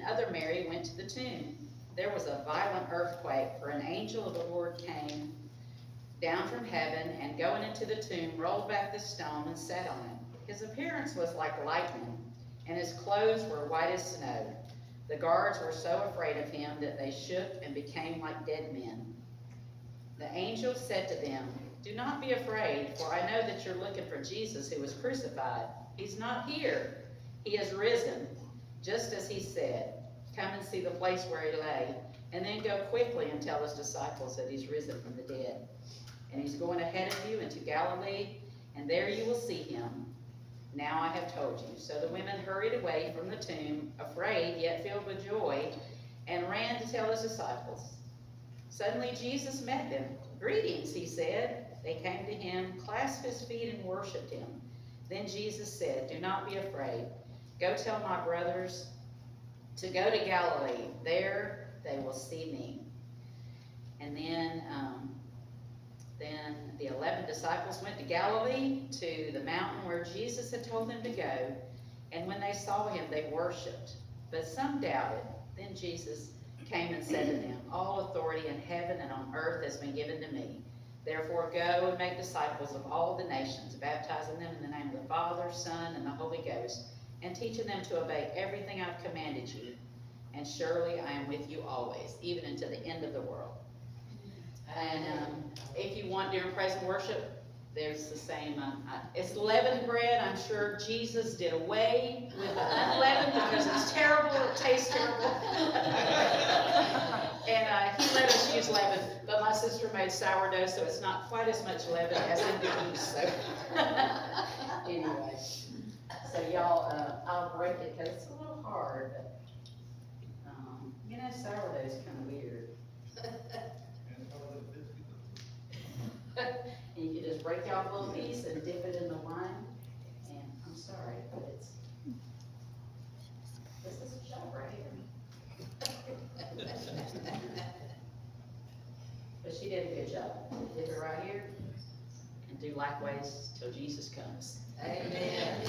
other Mary went to the tomb. There was a violent earthquake, for an angel of the Lord came down from heaven, and going into the tomb, rolled back the stone and sat on it. His appearance was like lightning, and his clothes were white as snow. The guards were so afraid of him that they shook and became like dead men. The angel said to them, "Do not be afraid, for I know that you're looking for Jesus who was crucified. He's not here. He has risen, just as he said. Come and see the place where he lay, and then go quickly and tell his disciples that he's risen from the dead. And he's going ahead of you into Galilee, and there you will see him. Now I have told you." So the women hurried away from the tomb, afraid yet filled with joy, and ran to tell his disciples. Suddenly Jesus met them. "Greetings," he said. They came to him, clasped his feet, and worshipped him. Then Jesus said, "Do not be afraid. Go tell my brothers to go to Galilee. There they will see me." And then the 11 disciples went to Galilee, to the mountain where Jesus had told them to go. And when they saw him, they worshipped. But some doubted. Then Jesus came and said to them, "All authority in heaven and on earth has been given to me. Therefore go and make disciples of all the nations, baptizing them in the name of the Father, Son, and the Holy Ghost, and teaching them to obey everything I've commanded you. And surely I am with you always, even unto the end of the world." And if you want during praise and worship, there's the same, it's leavened bread. I'm sure Jesus did away with the unleavened because it's terrible, it tastes terrible. And he let us use leaven, but my sister made sourdough, so it's not quite as much leaven as in the East. So anyway, so y'all, I'll break it because it's a little hard, but sourdough is kind of weird. And you can just break off a little piece and dip it in the wine. And I'm sorry, but this is a shot right here. But she did a good job. Dip it right here and do likewise till Jesus comes. Amen.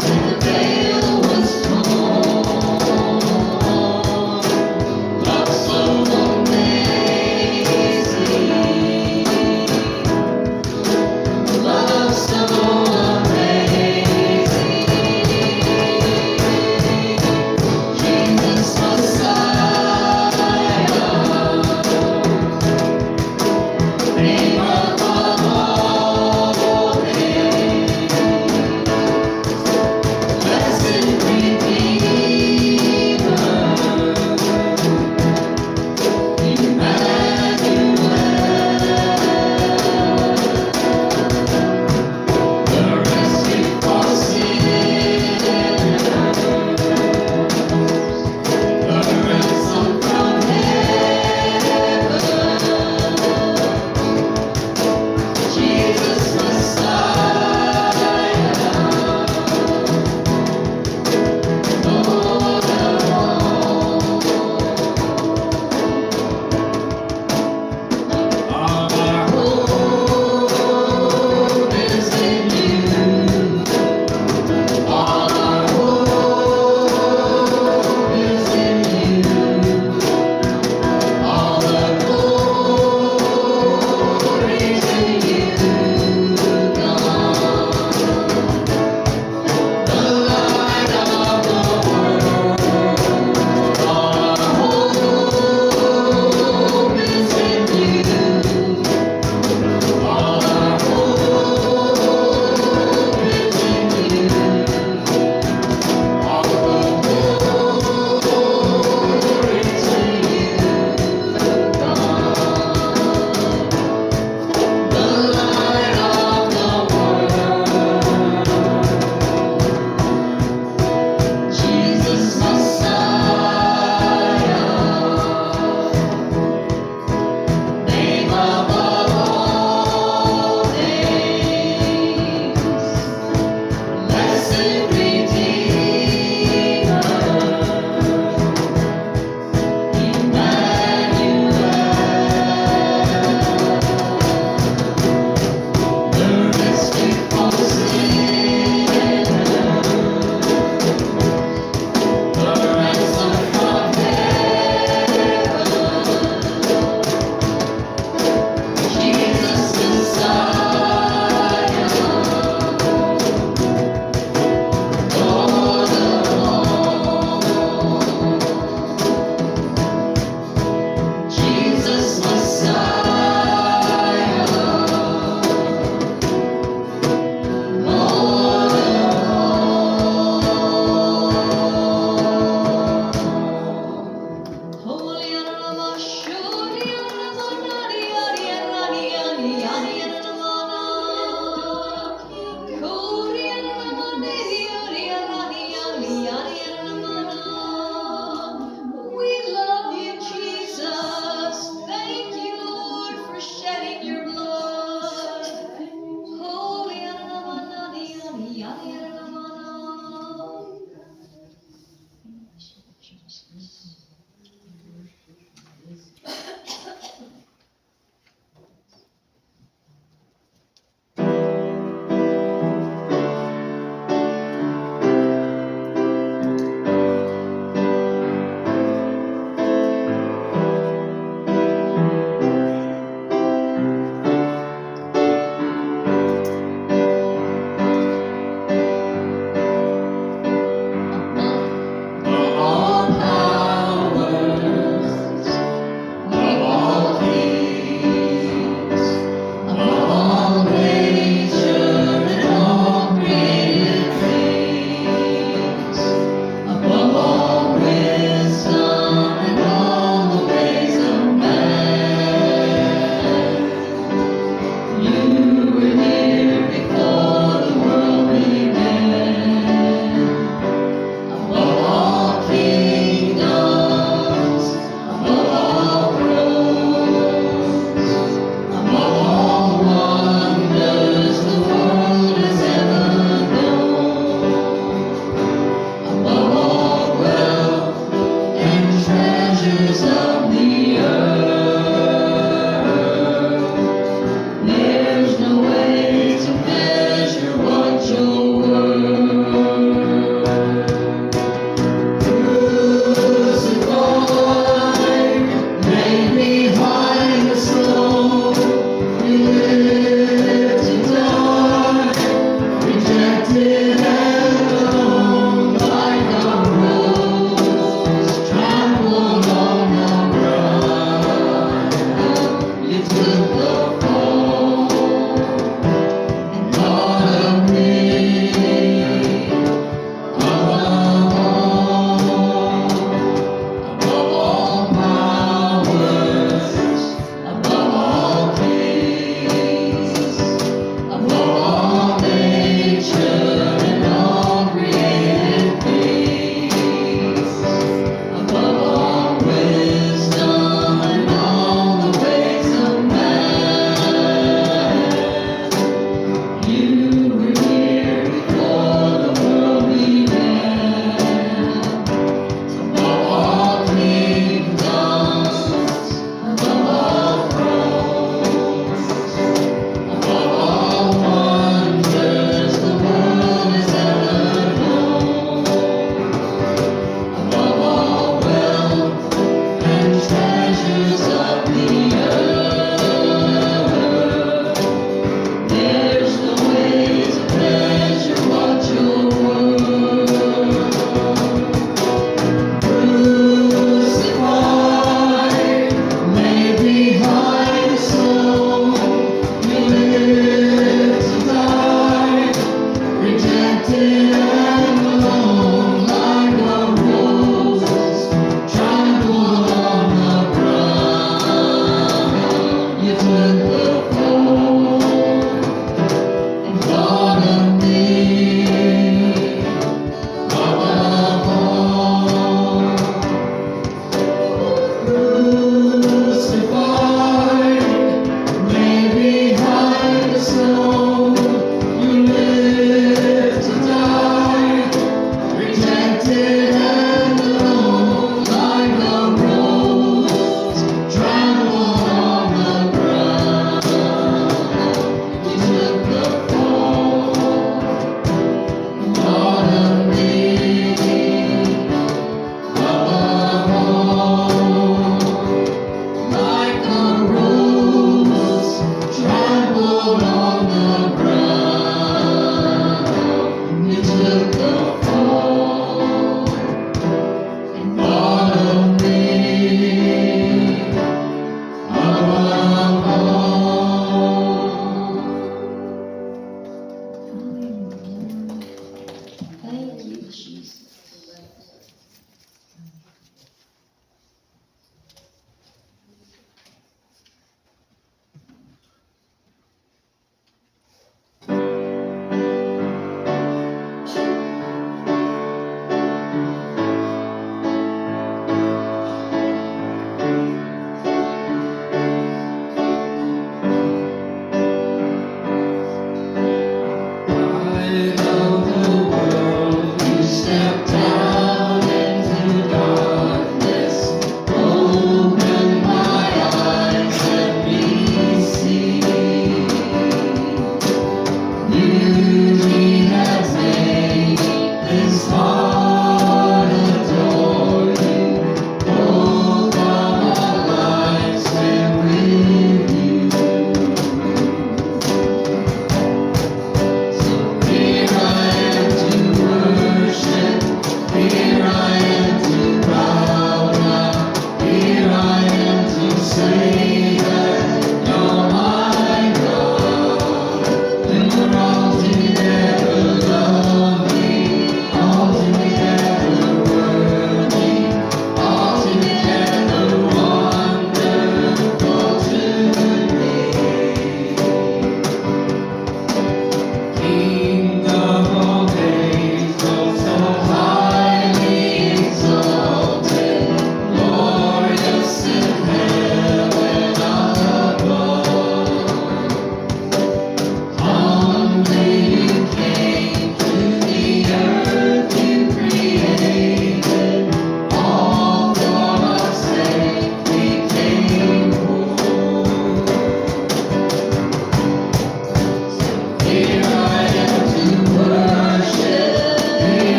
The veil was torn.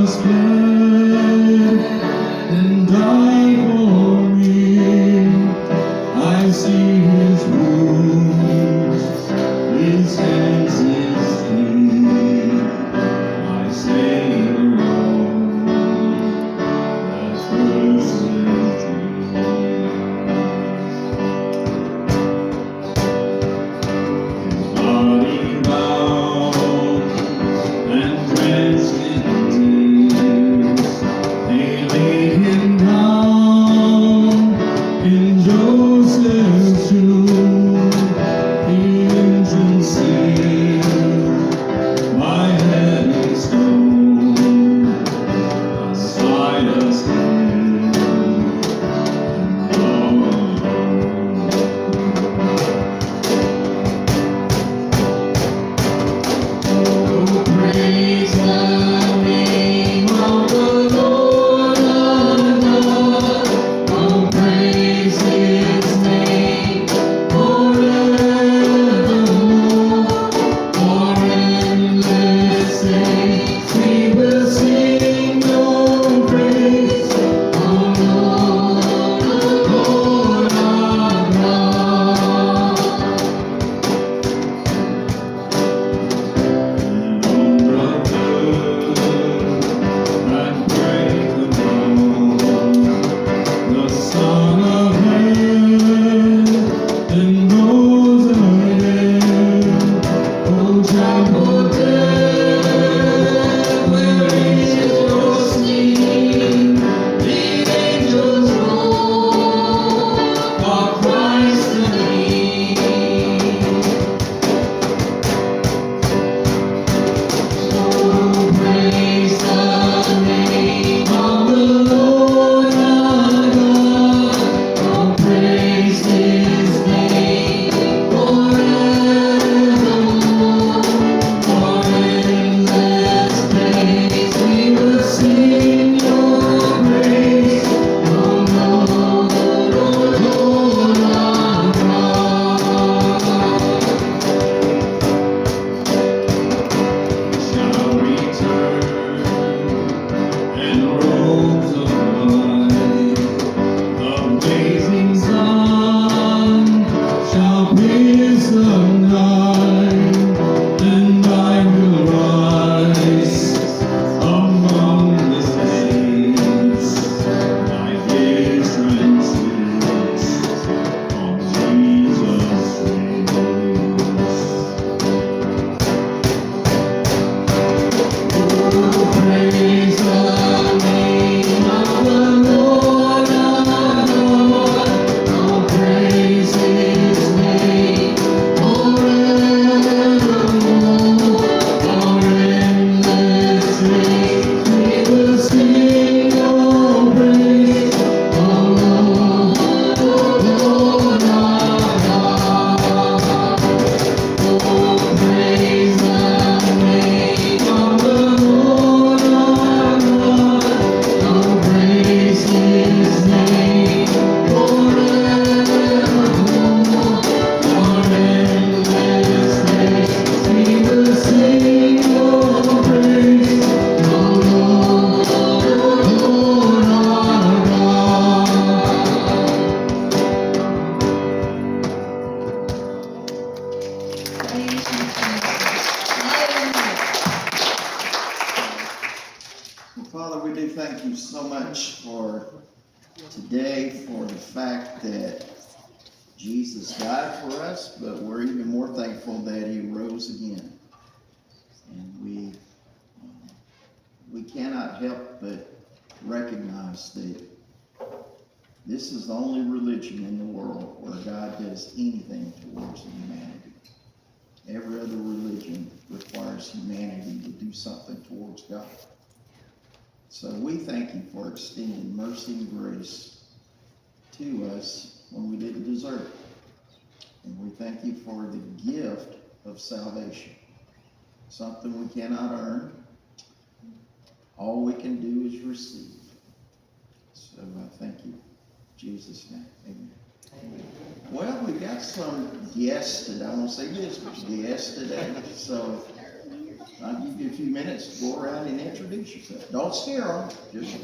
Jesus bled and died for me. I see his wounds, his hands, his feet. My Savior alone, that perfect his body bound and drenched in tears, they laid him down in Joseph's tomb. The entrance sealed by heavy stone, Messiah's hand and love alone. Oh, praise the name of the Lord our God. Oh, praise his name forevermore. For endless days we will sing your praise. Oh, Lord our God. And break the bone, the Son of Man, and rose again. Oh, tremble death, where is your sting? The angels roar for Christ the King. Oh, praise the name of the Lord our God. Oh, praise his name forevermore. For endless days we will sing your praise. Oh, Lord our God. Shall return, and robes of light, the blazing sun shall pierce the night, and I will rise among the saints, my gaze transfixed on Jesus' face. Praise the name of the Lord our God. Oh, praise his name forevermore. For endless days we will sing your praise. Oh, Lord our God. Oh, praise the name of the Lord our God. Oh, praise his name forevermore. For endless days we will sing your praise. Oh, Lord our God. Praise you, Jesus. Hallelujah. Father, we do thank you so much for today, for the fact that Jesus died for us, but we're even more thankful that he rose again. And we cannot help but recognize that this is the only religion in the world where God does anything towards humanity. Every other religion requires humanity to do something towards God. So we thank you for extending mercy and grace to us when we didn't deserve it. And we thank you for the gift of salvation, something we cannot earn. All we can do is receive. So I thank you. In Jesus' name, amen. Well, we got some guests today. I won't say visitors, guests today. So I'll give you a few minutes to go around and introduce yourself. Don't scare them, just